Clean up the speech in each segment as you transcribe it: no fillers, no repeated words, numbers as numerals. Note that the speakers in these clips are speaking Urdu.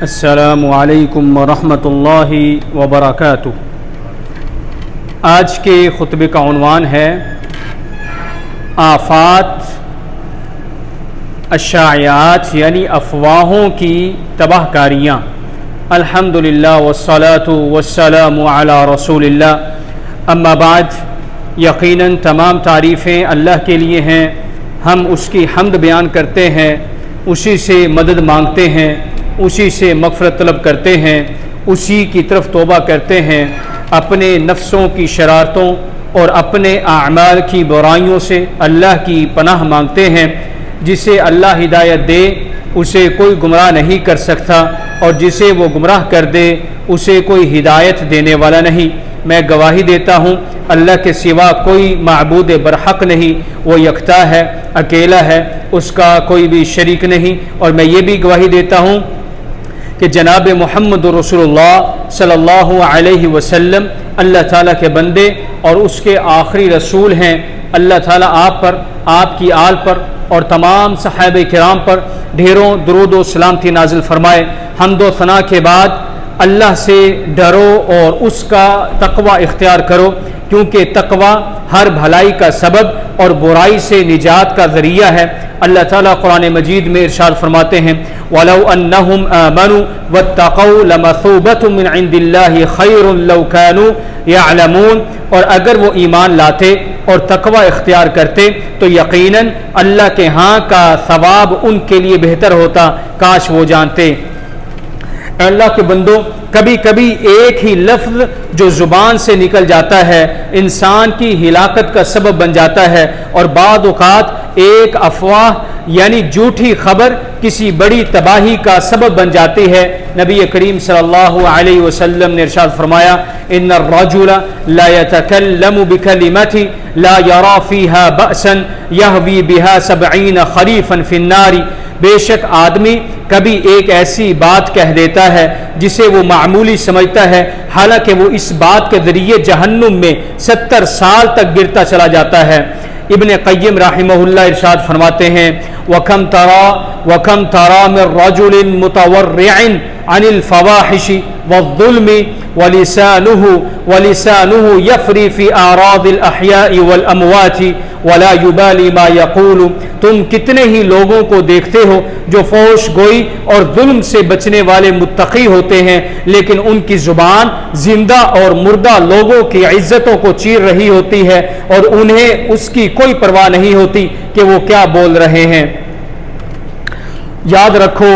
السلام علیکم ورحمۃ اللہ وبرکاتہ۔ آج کے خطبے کا عنوان ہے آفات، اشاعیات یعنی افواہوں کی تباہ کاریاں۔ الحمدللہ والصلاۃ والسلام علی رسول اللہ، اما بعد، یقیناً تمام تعریفیں اللہ کے لیے ہیں۔ ہم اس کی حمد بیان کرتے ہیں، اسی سے مدد مانگتے ہیں، اسی سے مغفرت طلب کرتے ہیں، اسی کی طرف توبہ کرتے ہیں، اپنے نفسوں کی شرارتوں اور اپنے اعمال کی برائیوں سے اللہ کی پناہ مانگتے ہیں۔ جسے اللہ ہدایت دے اسے کوئی گمراہ نہیں کر سکتا، اور جسے وہ گمراہ کر دے اسے کوئی ہدایت دینے والا نہیں۔ میں گواہی دیتا ہوں اللہ کے سوا کوئی معبود برحق نہیں، وہ یکتا ہے، اکیلا ہے، اس کا کوئی بھی شریک نہیں۔ اور میں یہ بھی گواہی دیتا ہوں کہ جناب محمد رسول اللہ صلی اللہ علیہ وسلم اللہ تعالیٰ کے بندے اور اس کے آخری رسول ہیں۔ اللہ تعالیٰ آپ پر، آپ کی آل پر اور تمام صحابہ کرام پر ڈھیروں درود و سلامتی نازل فرمائے۔ حمد و ثنا کے بعد اللہ سے ڈرو اور اس کا تقوی اختیار کرو، کیونکہ تقوی ہر بھلائی کا سبب اور برائی سے نجات کا ذریعہ ہے۔ اللہ تعالیٰ قرآن مجید میں ارشاد فرماتے ہیں وَلَوْ أَنَّهُمْ آمَنُوا وَاتَّقَوْا لَمَثُوبَةٌ مِّنْ عِندِ اللَّهِ خَيْرٌ لَوْ كَانُوا يَعْلَمُونَ، اور اگر وہ ایمان لاتے اور تقوی اختیار کرتے تو یقیناً اللہ کے ہاں کا ثواب ان کے لیے بہتر ہوتا، کاش وہ جانتے۔ اے اللہ کے بندو، کبھی کبھی ایک ہی لفظ جو زبان سے نکل جاتا ہے انسان کی ہلاکت کا سبب بن جاتا ہے، اور بعض اوقات ایک افواہ یعنی جھوٹی خبر کسی بڑی تباہی کا سبب بن جاتی ہے۔ نبی کریم صلی اللہ علیہ وسلم نے ارشاد فرمایا ان الرجل لا يتكلم بكلمة لا يرى فيها بأسا يهوي بها 70 خريفا في النار، بے شک آدمی کبھی ایک ایسی بات کہہ دیتا ہے جسے وہ معمولی سمجھتا ہے، حالانکہ وہ اس بات کے ذریعے جہنم میں 70 سال تک گرتا چلا جاتا ہے۔ ابن قیم رحمہ اللہ ارشاد فرماتے ہیں وَكَمْ تَرَى مِن رَّجُلٍ مُتَوَرِّعٍ عَنِ الْفَوَاحِشِ وَالظُّلْمِ وَلِسَانُهُ يَفْرِي فِي أَعْرَاضِ الْأَحْيَاءِ وَالْأَمْوَاتِ وَلَا يُبَالِي مَا يَقُولُ، تم کتنے ہی لوگوں کو دیکھتے ہو جو فحش گوئی اور ظلم سے بچنے والے متقی ہوتے ہیں، لیکن ان کی زبان زندہ اور مردہ لوگوں کی عزتوں کو چیر رہی ہوتی ہے اور انہیں اس کی کوئی پرواہ نہیں ہوتی کہ وہ کیا بول رہے ہیں۔ یاد رکھو،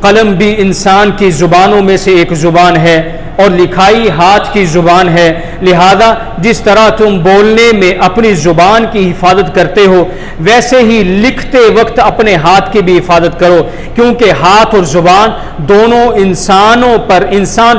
قلم بھی انسان کی زبانوں میں سے ایک زبان ہے اور لکھائی ہاتھ کی زبان ہے، لہذا جس طرح تم بولنے میں اپنی زبان کی حفاظت کرتے ہو ویسے ہی لکھتے وقت اپنے ہاتھ کی بھی حفاظت کرو، کیونکہ ہاتھ اور زبان دونوں انسان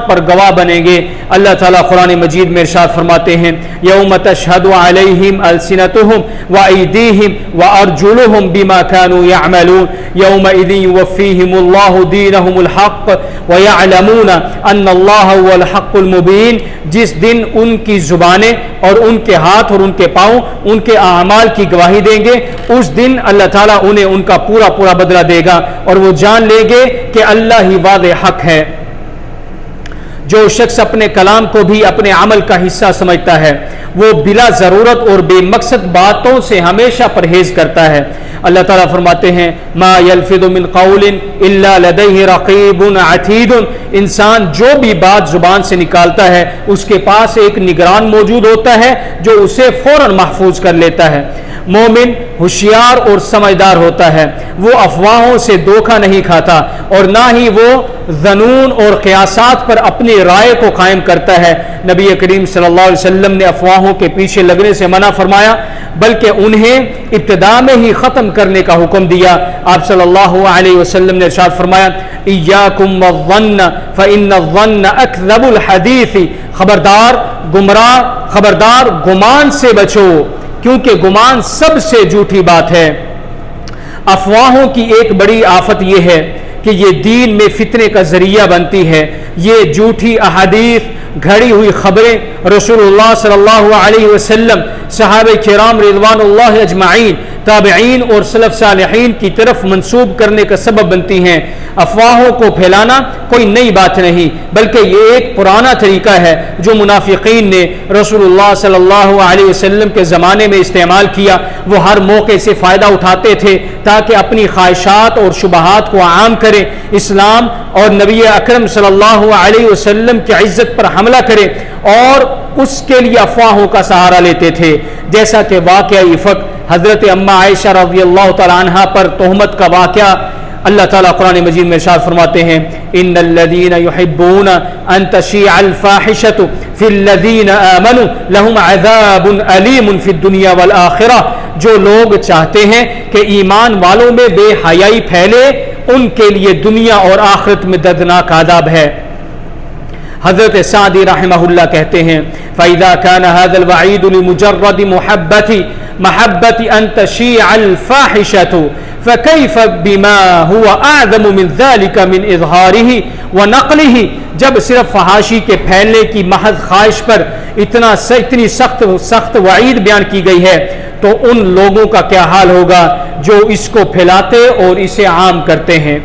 پر گواہ بنیں گے۔ اللہ تعالیٰ قرآن مجید میں ارشاد فرماتے ہیں یوم تشہد علیہم السنتہم وایدیہم وارجلہم بما كانوا یعملون یومئذ یوفیہم اللہ دینہم الحق ویعلمون ان اللہ هو الحق المبین، جس دن ان کی زبانیں اور ان کے ہاتھ اور ان کے پاؤں ان کے اعمال کی گواہی دیں گے، اس دن اللہ تعالیٰ انہیں ان کا پورا بدلہ دے گا اور وہ جان لیں گے کہ اللہ ہی واضح حق ہے۔ جو شخص اپنے کلام کو بھی اپنے عمل کا حصہ سمجھتا ہے وہ بلا ضرورت اور بے مقصد باتوں سے ہمیشہ پرہیز کرتا ہے۔ اللہ تعالیٰ فرماتے ہیں ما یلفظ من قول الا لدیہ رقیب عتید، انسان جو بھی بات زبان سے نکالتا ہے اس کے پاس ایک نگران موجود ہوتا ہے جو اسے فوراً محفوظ کر لیتا ہے۔ مومن ہوشیار اور سمجھدار ہوتا ہے، وہ افواہوں سے دھوکہ نہیں کھاتا اور نہ ہی وہ ظنون اور قیاسات پر اپنی رائے کو قائم کرتا ہے۔ نبی کریم صلی اللہ علیہ وسلم نے افواہوں کے پیچھے لگنے سے منع فرمایا، بلکہ انہیں ابتدا میں ہی ختم کرنے کا حکم دیا۔ آپ صلی اللہ علیہ وسلم نے ارشاد فرمایا ایاکم والظن فإن الظن اکذب الحدیث، خبردار گمان سے بچو، کیونکہ گمان سب سے جھوٹی بات ہے۔ افواہوں کی ایک بڑی آفت یہ ہے کہ یہ دین میں فتنے کا ذریعہ بنتی ہے۔ یہ جھوٹی احادیث، گھڑی ہوئی خبریں رسول اللہ صلی اللہ علیہ وسلم، صحابہ کرام رضوان اللہ اجمعین تابعین اور سلف صالحین کی طرف منسوب کرنے کا سبب بنتی ہیں۔ افواہوں کو پھیلانا کوئی نئی بات نہیں، بلکہ یہ ایک پرانا طریقہ ہے جو منافقین نے رسول اللہ صلی اللہ علیہ وسلم کے زمانے میں استعمال کیا۔ وہ ہر موقع سے فائدہ اٹھاتے تھے تاکہ اپنی خواہشات اور شبہات کو عام کریں، اسلام اور نبی اکرم صلی اللہ علیہ وسلم کی عزت پر حملہ کریں، اور اس کے لیے افواہوں کا سہارا لیتے تھے، جیسا کہ واقعہ افک حضرت اما عائشہ رضی اللہ تعالیٰ عنہ پر تہمت کا واقعہ اللہ تعالیٰ قرآن مجید میں ارشاد فرماتے ہیں، ان الذین یحبون ان تشیع الفاحشۃ فی الذین آمنوا لہم عذاب علیم فی الدنیا والآخرہ، جو لوگ چاہتے ہیں کہ ایمان والوں میں بے حیائی پھیلے، ان کے لیے دنیا اور آخرت میں دردناک عذاب ہے۔ حضرت سعدی رحمہ اللہ کہتے ہیں، فَإِذَا كَانَ هَذَا الْوَعِيدُ لِمُجَرَّدِ مَحَبَّةِ أَن تَشِيعَ الْفَاحِشَةُ فَكَيْفَ بِمَا هُوَ أَعْظَمُ مِنْ ذَلِكَ مِنْ إِظْهَارِهِ وَنَقْلِهِ، جب صرف فحاشی کے پھیلنے کی محض خواہش پر اتنی سخت وعید بیان کی گئی ہے، تو ان لوگوں کا کیا حال ہوگا جو اس کو پھیلاتے اور اسے عام کرتے ہیں۔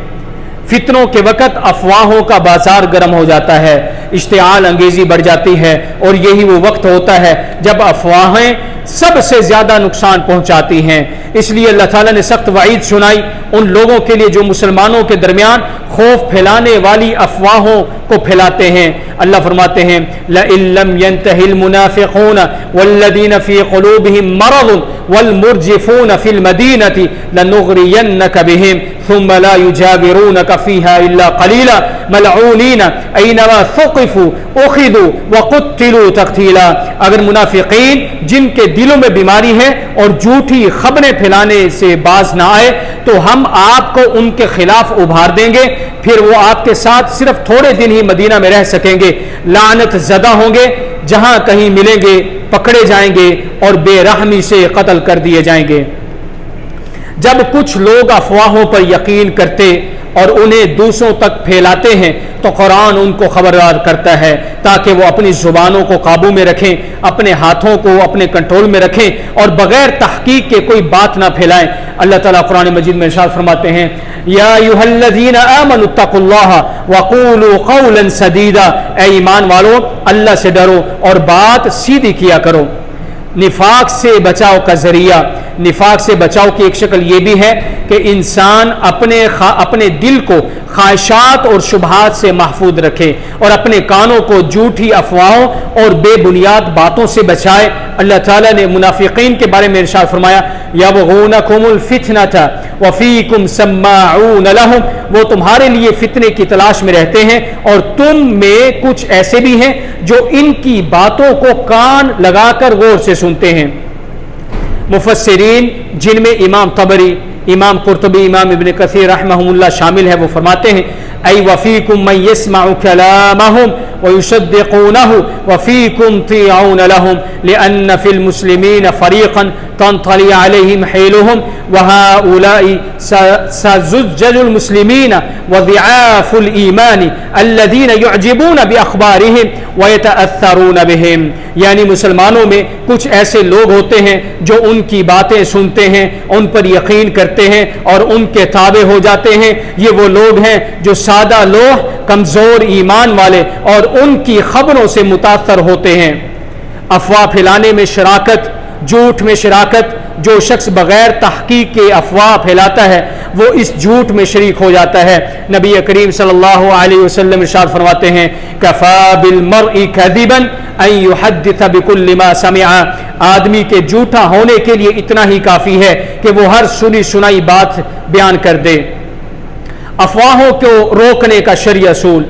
فتنوں کے وقت افواہوں کا بازار گرم ہو جاتا ہے، اشتعال انگیزی بڑھ جاتی ہے، اور یہی وہ وقت ہوتا ہے جب افواہیں سب سے زیادہ نقصان پہنچاتی ہیں۔ اس لیے اللہ تعالیٰ نے سخت وعید سنائی ان لوگوں کے لیے جو مسلمانوں کے درمیان خوف پھیلانے والی افواہوں کو پھیلاتے ہیں۔ اللہ فرماتے ہیں، لَإِن لَّمْ يَنْتَهِ الْمُنَافِقُونَ وَالَّذِينَ فِي قُلُوبِهِم مَّرَضٌ وَالْمُرْجِفُونَ فِي الْمَدِينَةِ لَنُغْرِيَنَّكَ بِهِمْ ثُمَّ لَا يُجَاوِرُونَكَ فِيهَا إِلَّا قَلِيلًا مَلْعُونِينَ أَيْنَمَا ثُقِفُوا أُخِذُوا وَقُتِّلُوا تَقْتِيلًا، اگر منافقین جن کے دلوں میں بیماری ہے اور جھوٹی خبریں پھیلانے سے باز نہ آئے تو ہم آپ کو ان کے خلاف ابھار دیں گے، پھر وہ آپ کے ساتھ صرف تھوڑے دن ہی مدینہ میں رہ سکیں گے، لعنت زدہ ہوں گے، جہاں کہیں ملیں گے پکڑے جائیں گے اور بے رحمی سے قتل کر دیے جائیں گے۔ جب کچھ لوگ افواہوں پر یقین کرتے اور انہیں دوسروں تک پھیلاتے ہیں تو قرآن ان کو خبردار کرتا ہے تاکہ وہ اپنی زبانوں کو قابو میں رکھیں، اپنے ہاتھوں کو اپنے کنٹرول میں رکھیں اور بغیر تحقیق کے کوئی بات نہ پھیلائیں۔ اللہ تعالیٰ قرآن مجید میں ارشاد فرماتے ہیں، یا ایھا الذین آمنوا اتقوا اللہ وقولوا قولا سدیدا، اے ایمان والو اللہ سے ڈرو اور بات سیدھی کیا کرو۔ نفاق سے بچاؤ کا ذریعہ، نفاق سے بچاؤ کی ایک شکل یہ بھی ہے کہ انسان اپنے دل کو خواہشات اور شبہات سے محفوظ رکھے اور اپنے کانوں کو جھوٹی افواہوں اور بے بنیاد باتوں سے بچائے۔ اللہ تعالیٰ نے منافقین کے بارے میں ارشاد فرمایا، یبغونکم الفتنۃ وفیکم سماعون لہم، وہ تمہارے لیے فتنے کی تلاش میں رہتے ہیں اور تم میں کچھ ایسے بھی ہیں جو ان کی باتوں کو کان لگا کر غور سے سنتے ہیں۔ مفسرین جن میں امام طبری، امام قرطبی، امام ابن کثیر رحمہم اللہ شامل ہے، وہ فرماتے ہیں، ای وفیکم من یسمع کلامہم ویصدقونہ وفیکم طیعون لہم لأن فی المسلمین فریقا تنطلی علیہم حیلہم وہؤلاء سزجل المسلمین وضعاف الایمان الذین یعجبون باخبارہم ویتأثرون بہم، یعنی مسلمانوں میں کچھ ایسے لوگ ہوتے ہیں جو ان کی باتیں سنتے ہیں، ان پر یقین کرتے ہیں اور ان کے تابع ہو جاتے ہیں۔ یہ وہ لوگ ہیں جو سادہ لوح، کمزور ایمان والے اور ان کی خبروں سے متاثر ہوتے ہیں۔ افواہ پھیلانے میں شراکت، جھوٹ میں شراکت، جو شخص بغیر تحقیق کے افواہ پھیلاتا ہے وہ اس جھوٹ میں شریک ہو جاتا ہے۔ نبی کریم صلی اللہ علیہ وسلم ارشاد فرماتے ہیں، کفا بالمرء کذبا ان یحدث بکل ما سمع، آدمی کے جھوٹا ہونے کے لیے اتنا ہی کافی ہے کہ وہ ہر سنی سنائی بات بیان کر دے۔ افواہوں کو روکنے کا شرعی اصول،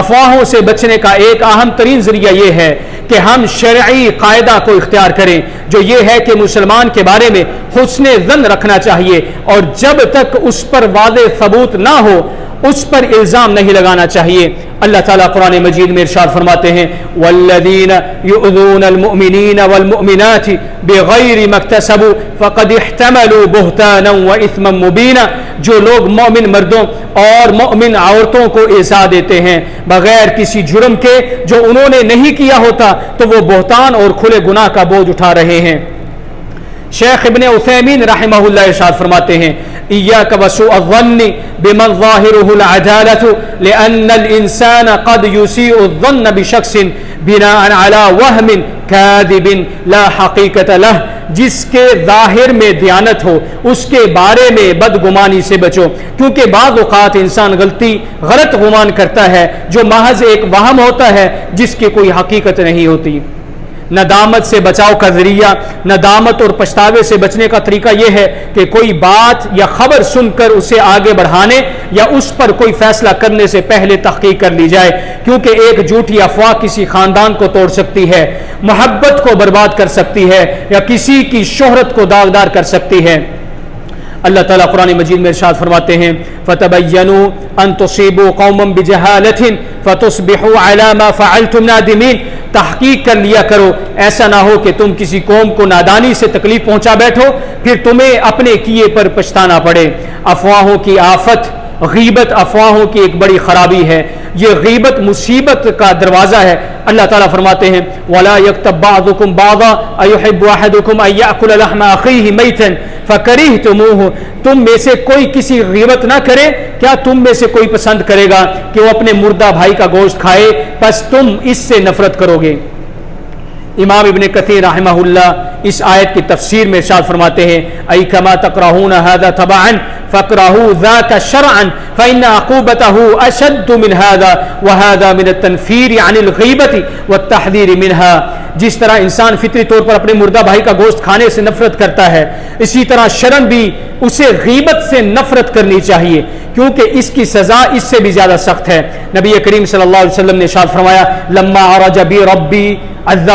افواہوں سے بچنے کا ایک اہم ترین ذریعہ یہ ہے کہ ہم شرعی قاعدہ کو اختیار کریں، جو یہ ہے کہ مسلمان کے بارے میں حسن ظن رکھنا چاہیے اور جب تک اس پر واضح ثبوت نہ ہو اس پر الزام نہیں لگانا چاہیے۔ اللہ تعالیٰ قرآن مجید میں ارشاد فرماتے ہیں، والذین یؤذون المؤمنین والمؤمنات بغیر ما اکتسبوا فقد احتملوا بہتانا واثما مبینا، جو لوگ مومن مردوں اور مومن عورتوں کو ایذا دیتے ہیں بغیر کسی جرم کے جو انہوں نے نہیں کیا ہوتا تو وہ بہتان اور کھلے گناہ کا بوجھ اٹھا رہے ہیں۔ شیخ ابن عثیمین رحمہ اللہ ارشاد فرماتے ہیں ایاک وسوء الظن بمن ظاہرہ العدالۃ لأن الانسان قد يسيء الظن بشخص بناء على وهم كاذب لا حقیقت لہ، جس کے ظاہر میں دیانت ہو اس کے بارے میں بدگمانی سے بچو، کیونکہ بعض اوقات انسان غلط گمان کرتا ہے جو محض ایک وہم ہوتا ہے جس کی کوئی حقیقت نہیں ہوتی۔ ندامت سے بچاؤ کا ذریعہ، ندامت اور پچھتاوے سے بچنے کا طریقہ یہ ہے کہ کوئی بات یا خبر سن کر اسے آگے بڑھانے یا اس پر کوئی فیصلہ کرنے سے پہلے تحقیق کر لی جائے، کیونکہ ایک جھوٹی افواہ کسی خاندان کو توڑ سکتی ہے، محبت کو برباد کر سکتی ہے یا کسی کی شہرت کو داغدار کر سکتی ہے۔ اللہ تعالیٰ قرآن مجید میں ارشاد فرماتے ہیں فَتَبَيَّنُوا أَن تُصِيبُوا قَوْمًا بِجَهَالَةٍ فَتُصْبِحُوا عَلَى مَا فَعَلْتُمْ نَادِمِينَ، تحقیق کر لیا کرو، ایسا نہ ہو کہ تم کسی قوم کو نادانی سے تکلیف پہنچا بیٹھو پھر تمہیں اپنے کیے پر پچھتانا پڑے۔ افواہوں کی آفت، غیبت افواہوں کی ایک بڑی خرابی ہے، یہ غیبت مصیبت کا دروازہ ہے۔ اللہ تعالیٰ فرماتے ہیں وَلَا يَكْتَبْ بَعْضُكُمْ بَعْضًا أَيُحِبُّ أَحَدُكُمْ أَن يَأْكُلَ لَحْمَ أَخِيهِ مَيْتًا فَكَرِهْتُمُوهُ، تم میں سے کوئی کسی غیبت نہ کرے، کیا تم میں سے کوئی پسند کرے گا کہ وہ اپنے مردہ بھائی کا گوشت کھائے، پس تم اس سے نفرت کرو گے۔ امام ابن کثیر رحمہ اللہ اس آیت کی تفسیر میں ارشاد فرماتے ہیں ای کما تکرہون ھذا تبعا فاکرہوا ذاک شرعا فإن عقوبته اشد من هذا وهذا من التنفیر عن الغیبۃ والتحذیر منها، جس طرح انسان فطری طور پر اپنے مردہ بھائی کا گوشت کھانے سے نفرت کرتا ہے، اسی طرح شرعاً بھی اسے غیبت سے نفرت کرنی چاہیے کیونکہ اس کی سزا اس سے بھی زیادہ سخت ہے۔ نبی کریم صلی اللہ علیہ وسلم نے ارشاد فرمایا لما عرج بی ربی عز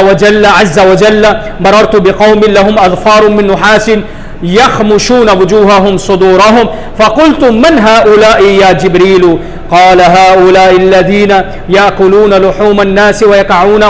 وجل مررت بقوم لهم اظفار من نحاس يخمشون وجوههم صدورهم فقلت من هؤلاء يا جبريل قال هؤلاء الذين يأكلون لحوم الناس ويقعون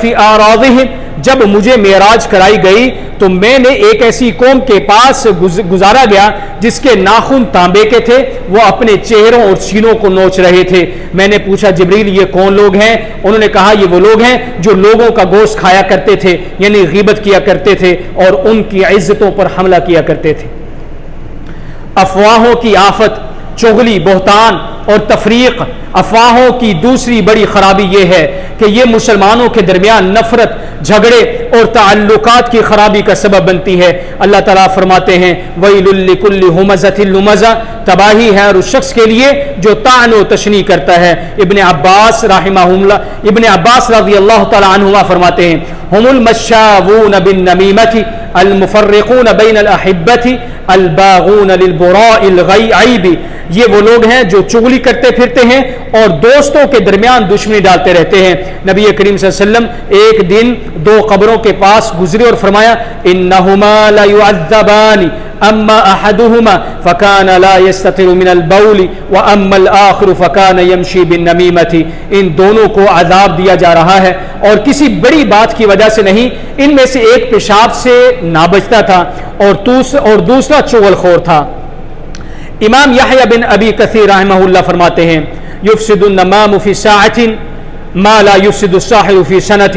في أعراضهم۔ جب مجھے معراج کرائی گئی تو میں نے ایک ایسی قوم کے پاس گزارا گیا جس کے ناخن تانبے کے تھے، وہ اپنے چہروں اور سینوں کو نوچ رہے تھے۔ میں نے پوچھا جبریل یہ کون لوگ ہیں؟ انہوں نے کہا یہ وہ لوگ ہیں جو لوگوں کا گوشت کھایا کرتے تھے، یعنی غیبت کیا کرتے تھے اور ان کی عزتوں پر حملہ کیا کرتے تھے۔ افواہوں کی آفت، چغلی، بہتان اور تفریق، افواہوں کی دوسری بڑی خرابی یہ ہے کہ یہ مسلمانوں کے درمیان نفرت، جھگڑے اور تعلقات کی خرابی کا سبب بنتی ہے۔ اللہ تعالیٰ فرماتے ہیں وَيْلٌ لِكُلِّ هُمَزَةٍ لُمَزَةٍ، تباہی ہے ہر اس شخص کے لیے جو طعن و تشنیع کرتا ہے۔ ابن عباس رضی اللہ تعالیٰ عنہما فرماتے ہیں ہم المشاؤون بالنمیمة المفرقون بین الاحبة الباغون للبراء العیب، یہ وہ لوگ ہیں جو چغلی کرتے پھرتے ہیں اور دوستوں کے درمیان دشمنی ڈالتے رہتے ہیں۔ نبی کریم صلی اللہ علیہ وسلم ایک دن دو قبروں کے پاس گزرے اور فرمایا انہما لا يعذبان اما احدهما فكان لا يستتر من البول واما الاخر فكان يمشي بالنميمة، ان دونوں کو عذاب دیا جا رہا ہے اور کسی بڑی بات کی وجہ سے نہیں، ان میں سے ایک پیشاب سے نہ بچتا تھا اور دوسرا چغل خور تھا۔ امام یحییٰ بن ابی کثیر رحمہ اللہ فرماتے ہیں یفسد النمام فی ساعۃ ما لا یفسد الساحر فی سنۃ،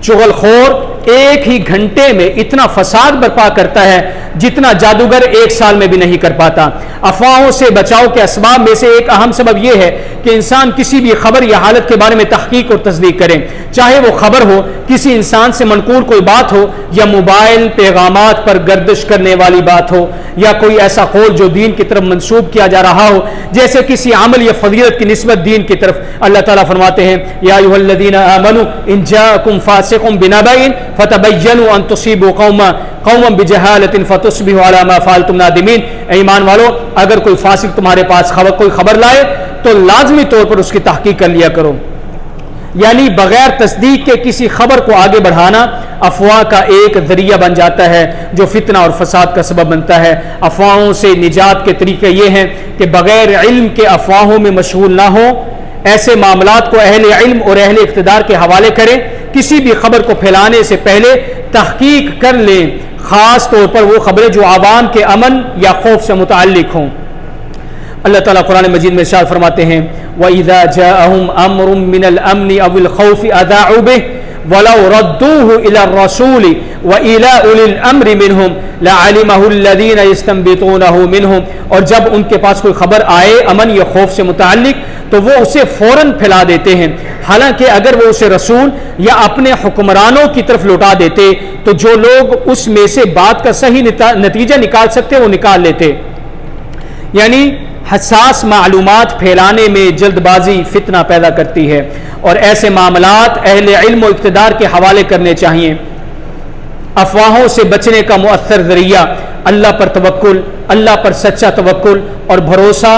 چغل خور ایک ہی گھنٹے میں اتنا فساد برپا کرتا ہے جتنا جادوگر ایک سال میں بھی نہیں کر پاتا۔ افواہوں سے بچاؤ کے اسباب میں سے ایک اہم سبب یہ ہے کہ انسان کسی بھی خبر یا حالت کے بارے میں تحقیق اور تصدیق کرے، چاہے وہ خبر ہو، کسی انسان سے منقول کوئی بات ہو، یا موبائل پیغامات پر گردش کرنے والی بات ہو، یا کوئی ایسا قول جو دین کی طرف منسوب کیا جا رہا ہو، جیسے کسی عمل یا فضیلت کی نسبت دین کی طرف۔ اللہ تعالیٰ فرماتے ہیں یا ایھا الذین آمنوا ان جاءکم فاسق بنبأ فتبینوا ان تصیبوا قوما بجہالۃ فتصبحوا علی ما فعلتم نادمین، اے ایمان والو اگر کوئی فاسق تمہارے پاس کوئی خبر لائے تو لازمی طور پر اس کی تحقیق کر لیا کرو۔ یعنی بغیر تصدیق کے کسی خبر کو آگے بڑھانا افواہ کا ایک ذریعہ بن جاتا ہے جو فتنہ اور فساد کا سبب بنتا ہے۔ افواہوں سے نجات کے طریقے یہ ہیں کہ بغیر علم کے افواہوں میں مشغول نہ ہو، ایسے معاملات کو اہل علم اور اہل اقتدار کے حوالے کریں، کسی بھی خبر کو پھیلانے سے پہلے تحقیق کر لیں، خاص طور پر وہ خبریں جو عوام کے امن یا خوف سے متعلق ہوں۔ اللہ تعالیٰ قرآن مجید میں ارشاد فرماتے ہیں وَإِذَا جَاءَهُمْ أَمْرٌ مِّنَ الْأَمْنِ أَوِ الْخَوْفِ أَذَاعُوا بِهِ وَلَوْ رَدُّوهُ إِلَى الرَّسُولِ وَإِلَىٰ أُولِي الْأَمْرِ مِنْهُمْ لَعَلِمَهُ الَّذِينَ يَسْتَنبِطُونَهُ مِنْهُمْ، اور جب ان کے پاس کوئی خبر آئے امن یا خوف سے متعلق تو وہ اسے فوراً پھیلا دیتے ہیں، حالانکہ اگر وہ اسے رسول یا اپنے حکمرانوں کی طرف لوٹا دیتے تو جو لوگ اس میں سے بات کا صحیح نتیجہ نکال سکتے وہ نکال لیتے۔ یعنی حساس معلومات پھیلانے میں جلد بازی فتنہ پیدا کرتی ہے، اور ایسے معاملات اہل علم و اقتدار کے حوالے کرنے چاہیے۔ افواہوں سے بچنے کا مؤثر ذریعہ اللہ پر توکل، اللہ پر سچا توکل اور بھروسہ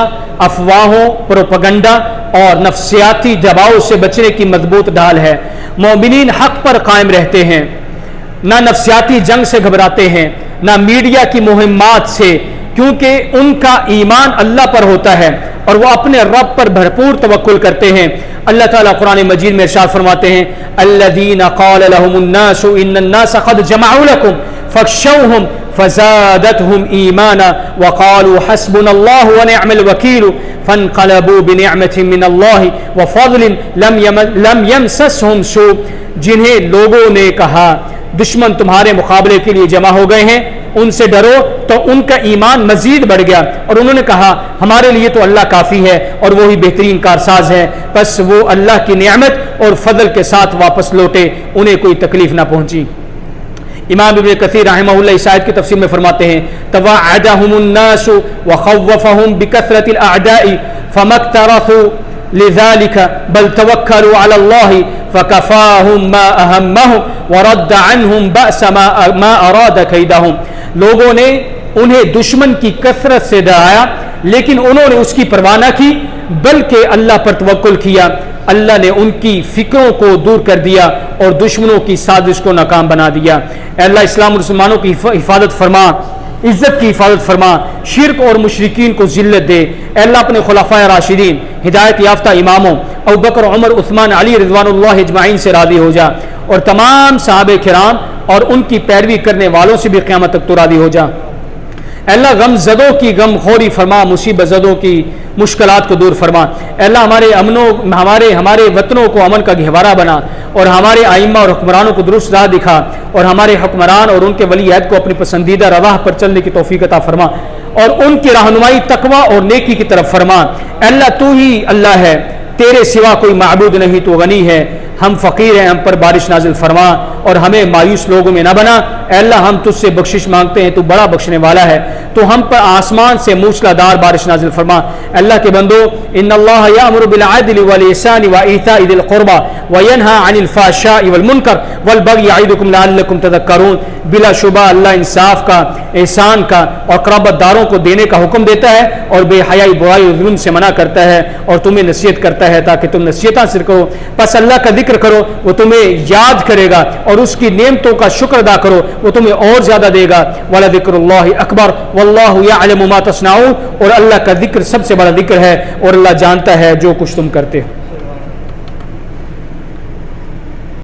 افواہوں، پروپیگنڈا اور نفسیاتی دباؤ سے بچنے کی مضبوط ڈھال ہے۔ مومنین حق پر قائم رہتے ہیں، نہ نفسیاتی جنگ سے گھبراتے ہیں، نہ میڈیا کی مہمات سے، کیونکہ ان کا ایمان اللہ پر ہوتا ہے اور وہ اپنے رب پر بھرپور توکل کرتے ہیں۔ اللہ تعالیٰ قرآن مجید میں ارشاد فرماتے ہیں الذین قال لهم الناس ان الناس قد جمعوا لكم فاخشوهم فزادتهم ایمانا وقالوا حسبنا الله ونعم الوکیل فانقلبوا بنعمة من اللہ وفضل لم يمسسهم سوء، جنہیں لوگوں نے کہا دشمن تمہارے مقابلے کے لیے جمع ہو گئے ہیں، ان سے ڈرو، تو ان کا ایمان مزید بڑھ گیا اور انہوں نے کہا ہمارے لیے تو اللہ کافی ہے اور وہی بہترین کارساز ہے، پس وہ اللہ کی نعمت اور فضل کے ساتھ واپس لوٹے، انہیں کوئی تکلیف نہ پہنچی۔ امام ابن کثیر رحمہ اللہ اس آیت کی تفسیر میں فرماتے ہیں تواعدهم الناس وخوفهم بكثرة الاعداء فما اكترثوا لذلك بل توكلوا على الله فكفاهم ما اهمهم ورد عنهم بأس ما اراد كيدهم، لوگوں نے انہیں دشمن کی کثرت سے ڈرایا لیکن انہوں نے اس کی پرواہ نہ کی بلکہ اللہ پر توکل کیا، اللہ نے ان کی فکروں کو دور کر دیا اور دشمنوں کی سازش کو ناکام بنا دیا۔ اے اللہ اسلام اور مسلمانوں کی حفاظت فرما، عزت کی حفاظت فرما، شرک اور مشرکین کو ذلت دے۔ اے اللہ اپنے خلفائے راشدین، ہدایت یافتہ اماموں ابوبکر، عمر، عثمان، علی رضوان اللہ اجمعین سے راضی ہو جا، اور تمام صحابہ کرام اور ان کی پیروی کرنے والوں سے بھی قیامت تک تو راضی ہو جا۔ اے اللہ غم زدوں کی غم خوری فرما، مصیبت زدوں کی مشکلات کو دور فرما۔ اے اللہ ہمارے وطنوں کو امن کا گہوارہ بنا، اور ہمارے ائمہ اور حکمرانوں کو درست راہ دکھا، اور ہمارے حکمران اور ان کے ولی عہد کو اپنی پسندیدہ رواہ پر چلنے کی توفیق عطا فرما، اور ان کی رہنمائی تقوی اور نیکی کی طرف فرما۔ اے اللہ تو ہی اللہ ہے، تیرے سوا کوئی معبود نہیں، تو غنی ہے، ہم فقیر ہیں، ہم پر بارش نازل فرما اور ہمیں مایوس لوگوں میں نہ بنا۔ اے اللہ ہم تجھ سے بخشش مانگتے ہیں، تو بڑا بخشنے والا ہے، تو ہم پر آسمان سے موسلا دار بارش نازل فرما۔ اللہ کے بندو، ان اللہ یامر بالعدل والاحسان وایتاء ذی القربى وینہی عن الفحشاء والمنکر والبغی یعظکم لعلکم تذکرون، بلا شبہ اللہ انصاف کا، احسان کا اور قرابت داروں کو دینے کا حکم دیتا ہے، اور بے حیائی، برائی اور ظلم سے منع کرتا ہے، اور تمہیں نصیحت کرتا ہے تاکہ تم نصیحت حاصل کرو۔ پس اللہ کا ذکر کرو، وہ تمہیں یاد کرے گا، اور اس کی نعمتوں کا شکر ادا کرو، وہ تمہیں اور زیادہ دے گا۔ وَلَذِكْرُ اللَّهِ أَكْبَرُ وَاللَّهُ يَعْلَمُ مَا تَصْنَعُونَ، اور اللہ کا ذکر سب سے بڑا ذکر ہے، اور اللہ جانتا ہے جو کچھ تم کرتے ہو۔